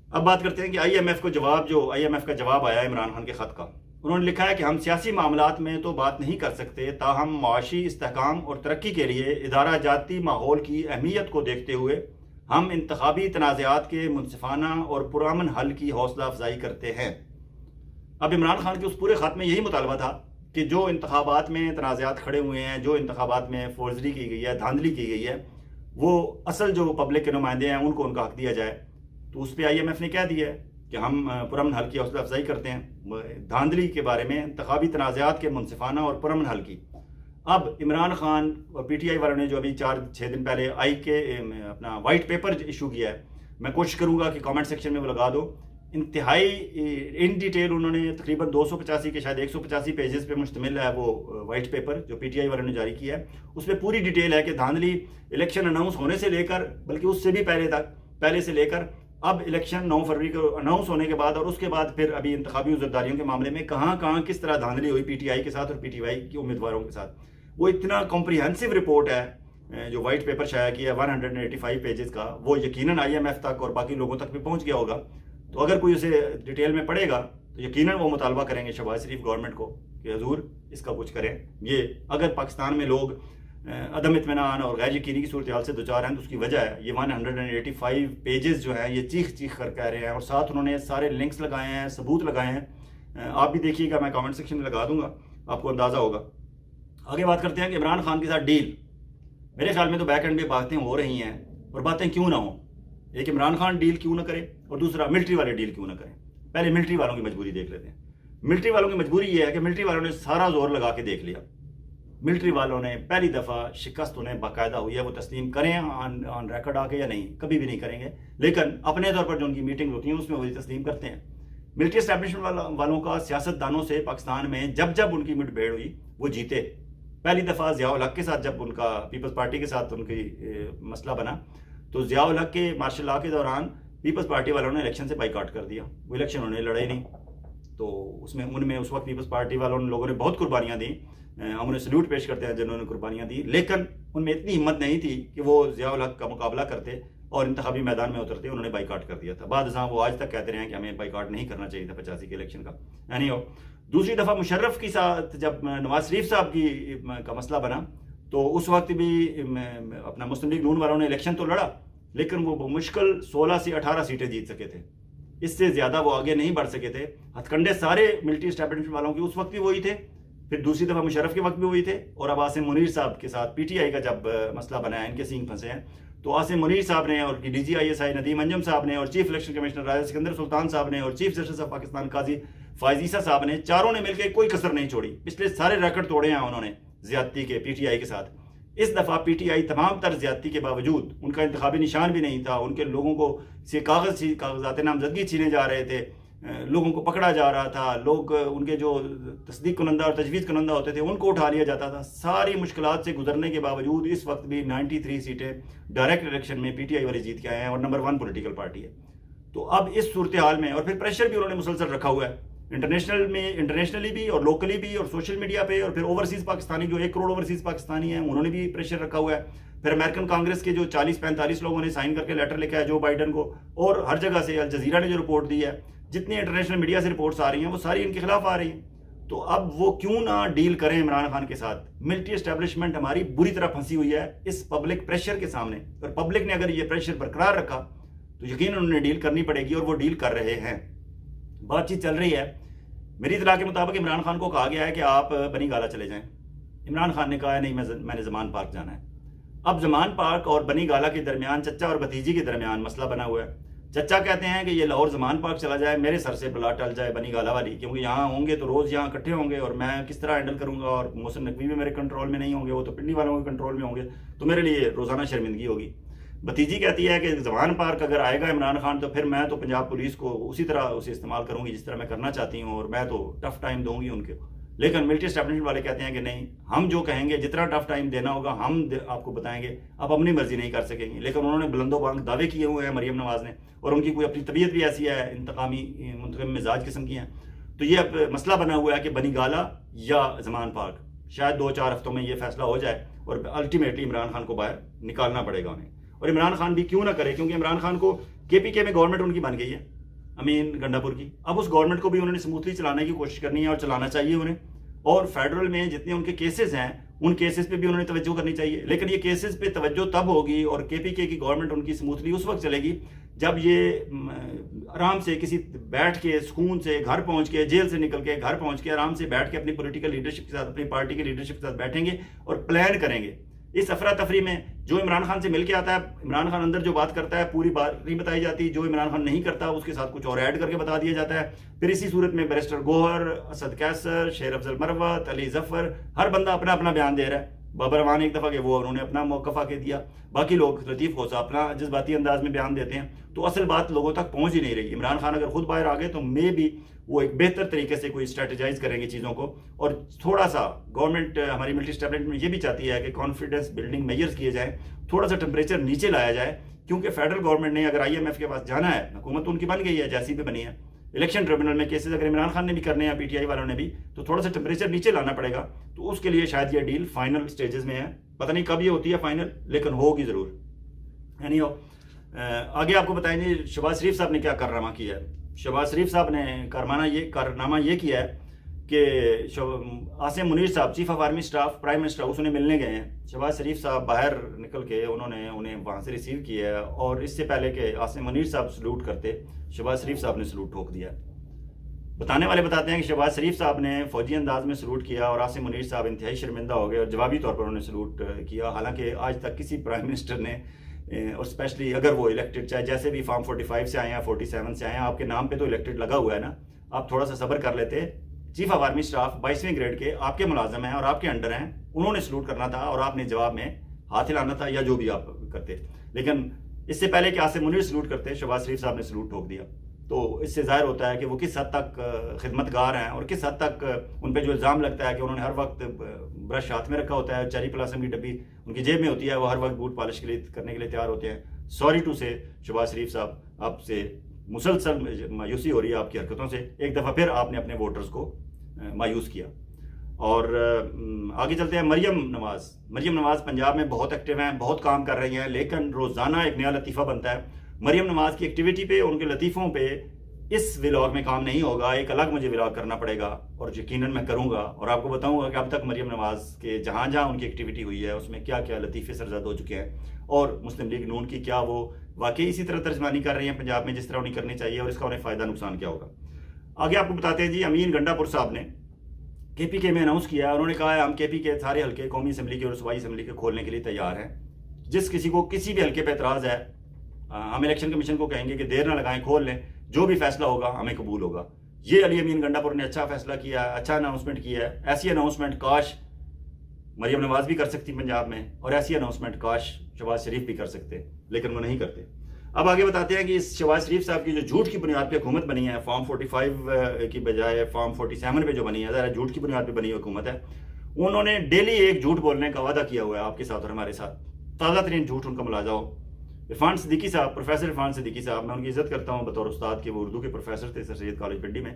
اب بات کرتے ہیں کہ آئی ایم ایف کا جواب آیا عمران خان کے خط کا. انہوں نے لکھا ہے کہ ہم سیاسی معاملات میں تو بات نہیں کر سکتے، تاہم معاشی استحکام اور ترقی کے لیے ادارہ جاتی ماحول کی اہمیت کو دیکھتے ہوئے ہم انتخابی تنازعات کے منصفانہ اور پرامن حل کی حوصلہ افزائی کرتے ہیں. اب عمران خان کے اس پورے خط میں یہی مطالبہ تھا کہ جو انتخابات میں تنازعات کھڑے ہوئے ہیں، جو انتخابات میں فورجری کی گئی ہے، دھاندلی کی گئی ہے، وہ اصل جو پبلک کے نمائندے ہیں ان کو ان کا حق دیا جائے. تو اس پہ آئی ایم ایف نے کہہ دیا ہے کہ ہم پرامن حل کی حوصلہ افزائی کرتے ہیں، دھاندلی کے بارے میں، انتخابی تنازعات کے منصفانہ اور پرامن حل کی. اب عمران خان اور پی ٹی آئی والوں نے جو ابھی 4-6 دن پہلے اپنا وائٹ پیپر ایشو کیا ہے، میں کوشش کروں گا کہ کامنٹ سیکشن میں وہ لگا دو انتہائی ان ڈیٹیل انہوں نے تقریباً 285 کے شاید 185 پیجز پہ مشتمل ہے وہ وائٹ پیپر جو پی ٹی آئی والوں نے جاری کیا ہے. اس میں پوری ڈیٹیل ہے کہ دھاندلی الیکشن اناؤنس ہونے سے لے کر بلکہ اس سے بھی پہلے سے لے کر اب الیکشن 9 فروری کو اناؤنس ہونے کے بعد اور اس کے بعد پھر ابھی انتخابی عہدیداریوں کے معاملے میں کہاں کس طرح دھاندلی ہوئی پی ٹی آئی کے ساتھ اور پی ٹی آئی کے امیدواروں کے ساتھ. وہ اتنا کمپریہنسو رپورٹ ہے جو وائٹ پیپر شائع کیا ہے 185 پیجز کا, وہ یقیناً آئی ایم ایف تک اور باقی لوگوں تک بھی پہنچ گیا ہوگا. تو اگر کوئی اسے ڈیٹیل میں پڑھے گا تو یقیناً وہ مطالبہ کریں گے شہباز شریف گورنمنٹ کو کہ حضور اس کا کچھ کریں. یہ اگر پاکستان میں لوگ عدم اطمینان اور غیر یقینی کی صورتحال سے دوچار ہیں تو اس کی وجہ ہے یہ 185 پیجز جو ہیں یہ چیخ کر کہہ رہے ہیں, اور ساتھ انہوں نے سارے لنکس لگائے ہیں, ثبوت لگائے ہیں. آپ بھی دیکھیے گا, میں کامنٹ سیکشن میں لگا دوں گا, آپ کو اندازہ ہوگا. آگے بات کرتے ہیں کہ عمران خان کے ساتھ ڈیل. میرے خیال میں تو بیک اینڈ پہ باتیں ہو رہی ہیں, اور باتیں کیوں نہ ہوں. ایک عمران خان ڈیل کیوں نہ کرے اور دوسرا ملٹری والے ڈیل کیوں نہ کریں. پہلے ملٹری والوں کی مجبوری دیکھ لیتے ہیں. ملٹری والوں کی مجبوری یہ ہے کہ ملٹری والوں نے سارا زور لگا کے دیکھ لیا. ملٹری والوں نے پہلی دفعہ شکست انہیں باقاعدہ ہوئی ہے, وہ تسلیم کریں آن ریکارڈ آ کے یا نہیں, کبھی بھی نہیں کریں گے, لیکن اپنے طور پر جو ان کی میٹنگ ہوتی ہیں اس میں وہی تسلیم کرتے ہیں. ملٹری اسٹیبلشمنٹ والوں کا سیاست دانوں سے پاکستان میں جب ان کی مٹ بھیڑ ہوئی وہ جیتے. پہلی دفعہ ضیاء الحق کے ساتھ جب ان کا پیپلز پارٹی کے ساتھ ان کی مسئلہ بنا تو ضیاء الحق کے مارشل لا کے دوران پیپلز پارٹی والوں نے الیکشن سے بائیکاٹ کر دیا. وہ الیکشن انہوں نے لڑے نہیں. تو ان میں اس وقت پیپلز پارٹی والوں لوگوں نے بہت قربانیاں دیں. ہم انہیں سلیوٹ پیش کرتے ہیں جنہوں نے قربانیاں دی, لیکن ان میں اتنی ہمت نہیں تھی کہ وہ ضیاء الحق کا مقابلہ کرتے اور انتخابی میدان میں اترتے. انہوں نے بائیکاٹ کر دیا تھا. بعد ازاں وہ آج تک کہتے رہے ہیں کہ ہمیں بائیکاٹ نہیں کرنا چاہیے تھا 85 کے الیکشن کا. یعنی دوسری دفعہ مشرف کے ساتھ جب نواز شریف صاحب کا مسئلہ بنا تو اس وقت بھی اپنا مسلم لیگ نون والوں نے الیکشن تو لڑا, لیکن وہ مشکل 16 سے 18 سیٹیں جیت سکے تھے. اس سے زیادہ وہ آگے نہیں بڑھ سکے تھے. ہتھ کنڈے سارے ملٹری اسٹیبلشمنٹ والوں کے اس وقت بھی وہی تھے, پھر دوسری دفعہ مشرف کے وقت بھی وہی تھے, اور اب عاصم منیر صاحب کے ساتھ پی ٹی آئی کا جب مسئلہ بنا ہے, ان کے سینگ پھنسے ہیں, تو عاصم منیر صاحب نے اور D G I S I Nadeem Anjum Sahib نے اور chief election commissioner Raja Sikandar Sultan Sahib نے اور چیف جسٹس آف پاکستان قاضی فائز عیسیٰ صاحب نے, چاروں نے مل کے کوئی کسر نہیں چھوڑی. پچھلے سارے ریکارڈ توڑے ہیں انہوں نے زیادتی کے پی ٹی آئی کے ساتھ. اس دفعہ پی ٹی آئی تمام تر زیادتی کے باوجود, ان کا انتخابی نشان بھی نہیں تھا, ان کے لوگوں کو سے کاغذات نامزدگی چھینے جا رہے تھے, لوگوں کو پکڑا جا رہا تھا, لوگ ان کے جو تصدیق کنندہ اور تجویز کنندہ ہوتے تھے ان کو اٹھا لیا جاتا تھا. ساری مشکلات سے گزرنے کے باوجود اس وقت بھی 93 سیٹیں ڈائریکٹ الیکشن میں پی ٹی آئی والے جیت کے آئے ہیں اور نمبر 1 پولیٹیکل پارٹی ہے. تو اب اس صورتحال میں, اور پھر پریشر بھی انہوں نے مسلسل رکھا ہوا ہے انٹرنیشنلی بھی اور لوکلی بھی اور سوشل میڈیا پہ, اور پھر اوورسیز پاکستانی جو 1 کروڑ اوورسیز پاکستانی ہیں انہوں نے بھی پریشر رکھا ہوا ہے. پھر امریکن کانگریس کے جو 40-45 لوگوں نے سائن کر کے لیٹر لکھا ہے جو بائیڈن کو, اور ہر جگہ سے الجزیرہ نے جو رپورٹ دی ہے, جتنی انٹرنیشنل میڈیا سے رپورٹس آ رہی ہیں وہ ساری ان کے خلاف آ رہی ہیں. تو اب وہ کیوں نہ ڈیل کریں عمران خان کے ساتھ. ملٹری اسٹیبلشمنٹ ہماری بری طرح پھنسی ہوئی ہے اس پبلک پریشر کے سامنے, اور پبلک نے اگر یہ پریشر برقرار رکھا تو یقیناً انہوں نے ڈیل کرنی پڑے گی, اور وہ ڈیل کر رہے ہیں. بات چیت چل رہی ہے. میری اطلاع کے مطابق عمران خان کو کہا گیا ہے کہ آپ بنی گالا چلے جائیں. عمران خان نے کہا ہے نہیں, میں نے زمان پارک جانا ہے. اب زمان پارک اور بنی گالا کے درمیان, چچا اور بھتیجی کے درمیان مسئلہ بنا ہوا ہے. چچا کہتے ہیں کہ یہ لاہور زمان پارک چلا جائے, میرے سر سے بلا ٹل جائے بنی گالا والی, کیونکہ یہاں ہوں گے تو روز یہاں اکٹھے ہوں گے اور میں کس طرح ہینڈل کروں گا, اور محسن نقوی بھی میرے کنٹرول میں نہیں ہوں گے, وہ تو پنڈی والوں کے کنٹرول میں ہوں گے, تو میرے لیے روزانہ شرمندگی ہوگی. بھتیجی کہتی ہے کہ زمان پارک اگر آئے گا عمران خان تو پھر میں تو پنجاب پولیس کو اسی طرح اسے استعمال کروں گی جس طرح میں کرنا چاہتی ہوں, اور میں تو ٹف ٹائم دوں گی ان کے. لیکن ملٹری اسٹیبلشمنٹ والے کہتے ہیں کہ نہیں, ہم جو کہیں گے جتنا ٹف ٹائم دینا ہوگا ہم آپ کو بتائیں گے, آپ اپنی مرضی نہیں کر سکیں گے. لیکن انہوں نے بلند و بلند دعوے کیے ہوئے ہیں مریم نواز نے, اور ان کی کوئی اپنی طبیعت بھی ایسی ہے, انتقامی منتقم مزاج قسم کی ہیں. تو یہ اب مسئلہ بنا ہوا ہے کہ بنی گالا یا زمان پارک. شاید 2-4 ہفتوں میں یہ فیصلہ ہو جائے اور الٹیمیٹلی عمران خان کو باہر نکالنا پڑے گا انہیں. اور عمران خان بھی کیوں نہ کرے, کیونکہ عمران خان کو کے پی کے میں گورنمنٹ ان کی بن گئی ہے, امین گنڈاپور کی. اب اس گورنمنٹ کو بھی انہوں نے سموتھلی چلانے کی کوشش کرنی ہے اور چلانا چاہیے انہیں. اور فیڈرل میں جتنے ان کے کیسز ہیں ان کیسز پہ بھی انہوں نے توجہ کرنی چاہیے. لیکن یہ کیسز پہ توجہ تب ہوگی اور کے پی کے کی گورنمنٹ ان کی سموتھلی اس وقت چلے گی جب یہ آرام سے کسی بیٹھ کے سکون سے گھر پہنچ کے, جیل سے نکل کے گھر پہنچ کے آرام سے بیٹھ کے اپنی پولیٹیکل لیڈرشپ کے ساتھ, اپنی پارٹی کی لیڈرشپ کے ساتھ بیٹھیں گے اور پلان کریں گے. اس افراتفری میں جو عمران خان سے مل کے آتا ہے, عمران خان اندر جو بات کرتا ہے پوری بات نہیں بتائی جاتی, جو عمران خان نہیں کرتا اس کے ساتھ کچھ اور ایڈ کر کے بتا دیا جاتا ہے. پھر اسی صورت میں بیرسٹر گوہر, اسد کیسر, شیر افضل مروت, علی ظفر, ہر بندہ اپنا اپنا بیان دے رہا ہے. بابر امان ایک دفعہ کہ وہ انہوں نے اپنا موقف آ کے دیا، باقی لوگ لطیف خوسا اپنا جذباتی انداز میں بیان دیتے ہیں، تو اصل بات لوگوں تک پہنچ ہی نہیں رہی۔ عمران خان اگر خود باہر آ گئے تو مے بھی وہ ایک بہتر طریقے سے کوئی اسٹریٹجائز کریں گے چیزوں کو، اور تھوڑا سا گورنمنٹ ہماری ملٹری اسٹیبلشمنٹ یہ بھی چاہتی ہے کہ کانفیڈنس بلڈنگ میجرز کیے جائیں، تھوڑا سا ٹمپریچر نیچے لایا جائے، کیونکہ فیڈرل گورنمنٹ نے اگر IMF کے پاس جانا ہے، حکومت تو ان کی بن گئی ہے جیسی بھی بنی ہے، الیکشن ٹریبونل میں کیسز اگر عمران خان نے بھی کرنے ہیں PTI والوں نے بھی، تو تھوڑا سا ٹمپریچر نیچے لانا پڑے گا، تو اس کے لیے شاید یہ ڈیل فائنل سٹیجز میں ہے، پتہ نہیں کب یہ ہوتی ہے فائنل، لیکن ہوگی ضرور۔ یعنی آگے آپ کو بتائیں گے شہباز شریف صاحب نے کیا کارنامہ کیا ہے۔ شہباز شریف صاحب نے کارنامہ یہ کیا ہے کہ عاصم منیر صاحب chief of army staff prime minister house انہیں ملنے گئے ہیں، شہباز شریف صاحب باہر نکل کے انہوں نے انہیں وہاں سے ریسیو کیا ہے، اور اس سے پہلے کہ عاصم منیر صاحب سلوٹ کرتے، شہباز شریف صاحب نے سلوٹ ٹھوک دیا۔ بتانے والے بتاتے ہیں کہ شہباز شریف صاحب نے فوجی انداز میں سلوٹ کیا اور عاصم منیر صاحب انتہائی شرمندہ ہو گئے اور جوابی طور پر انہوں نے سلوٹ کیا، حالانکہ آج تک کسی پرائم منسٹر نے، اور اسپیشلی اگر وہ الیکٹڈ چاہے جیسے بھی فارم 45 سے آئے ہیں 47 سے آئے ہیں، آپ کے نام پہ تو الیکٹڈ لگا ہوا ہے نا، آپ تھوڑا سا صبر کر لیتے۔ چیف آف آرمی سٹاف 22ویں گریڈ کے آپ کے ملازم ہیں اور آپ کے انڈر ہیں، انہوں نے سلوٹ کرنا تھا اور آپ نے جواب میں ہاتھ ہلانا تھا یا جو بھی آپ کرتے، لیکن اس سے پہلے کہ عاصم منیر سلوٹ کرتے شہباز شریف صاحب نے سلوٹ ٹھوک دیا۔ تو اس سے ظاہر ہوتا ہے کہ وہ کس حد تک خدمت گار ہیں، اور کس حد تک ان پہ جو الزام لگتا ہے کہ انہوں نے ہر وقت برش ہاتھ میں رکھا ہوتا ہے، چیری پلاسم کی ڈبی ان کی جیب میں ہوتی ہے، وہ ہر وقت بوٹ پالش کے لیے کرنے کے لیے تیار ہوتے ہیں۔ سوری ٹو سے شہباز شریف صاحب، آپ سے مسلسل مایوسی ہو رہی ہے آپ کی حرکتوں سے، ایک دفعہ پھر آپ نے اپنے ووٹرز کو مایوس کیا۔ اور آگے چلتے ہیں مریم نواز پنجاب میں بہت ایکٹیو ہیں، بہت کام کر رہی ہیں، لیکن روزانہ ایک نیا لطیفہ بنتا ہے۔ مریم نواز کی ایکٹیویٹی پہ، ان کے لطیفوں پہ اس ولاگ میں کام نہیں ہوگا، ایک الگ مجھے ولاگ کرنا پڑے گا، اور یقیناً میں کروں گا اور آپ کو بتاؤں گا کہ اب تک مریم نواز کے جہاں جہاں ان کی ایکٹیویٹی ہوئی ہے اس میں کیا کیا لطیفے سرزد ہو چکے ہیں، اور مسلم لیگ نون کی کیا وہ واقعی اسی طرح ترجمانی کر رہی ہیں پنجاب میں جس طرح انہیں کرنی چاہیے، اور اس کا انہیں فائدہ نقصان کیا ہوگا۔ آگے آپ کو بتاتے ہیں جی، امین گنڈا پور صاحب نے KPK میں اناؤنس کیا ہے، انہوں نے کہا ہے ہم KPK کے سارے حلقے قومی اسمبلی کے اور صوبائی اسمبلی کے کھولنے کے لیے تیار ہیں، جس کسی کو کسی بھی حلقے پہ اعتراض ہے ہم الیکشن کمیشن کو کہیں گے کہ دیر نہ لگائیں، کھول لیں، جو بھی فیصلہ ہوگا ہمیں قبول ہوگا۔ یہ علی امین گنڈا پور نے اچھا فیصلہ کیا ہے، اچھا اناؤنسمنٹ کیا ہے۔ ایسی اناؤنسمنٹ کاش مریم نواز بھی کر سکتی پنجاب میں، اور ایسی اناؤنسمنٹ کاش شہباز شریف بھی کر سکتے، لیکن وہ نہیں کرتے۔ اب آگے بتاتے ہیں کہ اس شہباز شریف صاحب کی جو جھوٹ کی بنیاد پہ حکومت بنی ہے، فارم 45 کی بجائے فارم 47 پہ جو بنی ہے، ذرا جھوٹ کی بنیاد پہ بنی ہوئی حکومت ہے، انہوں نے ڈیلی ایک جھوٹ بولنے کا وعدہ کیا ہوا ہے آپ کے ساتھ اور ہمارے ساتھ، تازہ ترین جھوٹ ان کا ملاحظہ ہو۔ عرفان صدیقی صاحب، پروفیسر عرفان صدیقی صاحب، میں ان کی عزت کرتا ہوں بطور استاد کے، وہ اردو کے پروفیسر تھے سر سید کالج پنڈی میں۔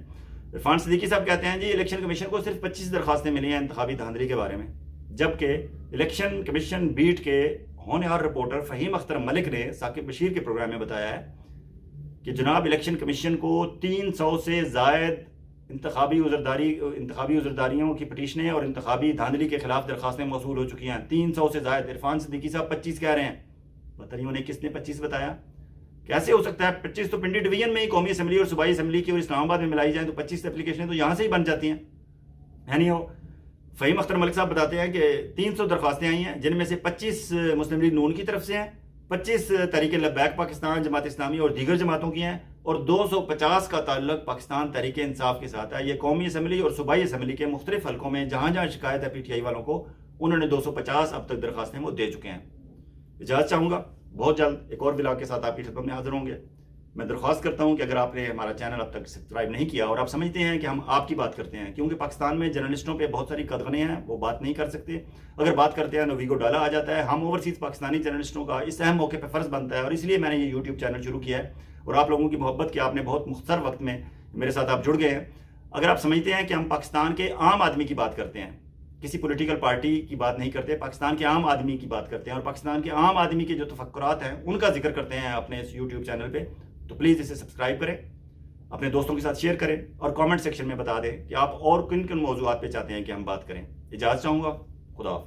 عرفان صدیقی صاحب کہتے ہیں جی الیکشن کمیشن کو صرف 25 درخواستیں ملی ہیں انتخابی دھاندلی کے بارے میں، جبکہ الیکشن کمیشن بیٹ کے ہونہار رپورٹر فہیم اختر ملک نے ثاقب بشیر کے پروگرام میں بتایا ہے کہ جناب الیکشن کمیشن کو 300 سے زائد انتخابی عذرداریوں کی پٹیشنیں اور انتخابی دھاندلی کے خلاف درخواستیں موصول ہو چکی ہیں، 300 سے زائد۔ عرفان صدیقی صاحب 25 کہہ رہے ہیں، بتائیے انہیں کس نے 25 بتایا؟ کیسے ہو سکتا ہے 25 تو پنڈی ڈویژن میں ہی قومی اسمبلی اور صوبائی اسمبلی کی اور اسلام آباد میں ملائی جائیں تو 25 اپلیکیشنیں تو یہاں سے ہی بن جاتی ہیں، ہے نہیں ہو؟ فہیم اختر ملک صاحب بتاتے ہیں کہ 300 درخواستیں آئی ہیں، جن میں سے 25 مسلم لیگ نون کی طرف سے ہیں، 25 تحریک لبیک پاکستان، جماعت اسلامی اور دیگر جماعتوں کی ہیں، اور 250 کا تعلق پاکستان تحریک انصاف کے ساتھ ہے۔ یہ قومی اسمبلی اور صوبائی اسمبلی کے مختلف حلقوں میں جہاں جہاں شکایت ہے PTI والوں کو، انہوں نے 250 اب تک درخواستیں وہ دے چکے ہیں۔ اجازت چاہوں گا، بہت جلد ایک اور ولاگ کے ساتھ آپ کی خدمت میں حاضر ہوں گے۔ میں درخواست کرتا ہوں کہ اگر آپ نے ہمارا چینل اب تک سبسکرائب نہیں کیا اور آپ سمجھتے ہیں کہ ہم آپ کی بات کرتے ہیں، کیونکہ پاکستان میں جرنلسٹوں پہ بہت ساری قدغنیں ہیں، وہ بات نہیں کر سکتے، اگر بات کرتے ہیں تو ویگو ڈالا آ جاتا ہے۔ ہم اوورسیز پاکستانی جرنلسٹوں کا اس اہم موقع پہ فرض بنتا ہے، اور اس لیے میں نے یہ YouTube چینل شروع کیا ہے، اور آپ لوگوں کی محبت کہ آپ نے بہت مختصر وقت میں میرے ساتھ آپ جڑ گئے ہیں۔ اگر آپ سمجھتے ہیں کہ ہم پاکستان کے عام آدمی کی بات کرتے ہیں، کسی پولیٹیکل پارٹی کی بات نہیں کرتے، پاکستان کے عام آدمی کی بات کرتے ہیں، اور پاکستان کے عام آدمی کے جو تفکرات ہیں ان کا ذکر کرتے ہیں اپنے اس YouTube چینل پہ، تو پلیز اسے سبسکرائب کریں، اپنے دوستوں کے ساتھ شیئر کریں، اور کامنٹ سیکشن میں بتا دیں کہ آپ اور کن کن موضوعات پہ چاہتے ہیں کہ ہم بات کریں۔ اجازت چاہوں گا، خدا حافظ۔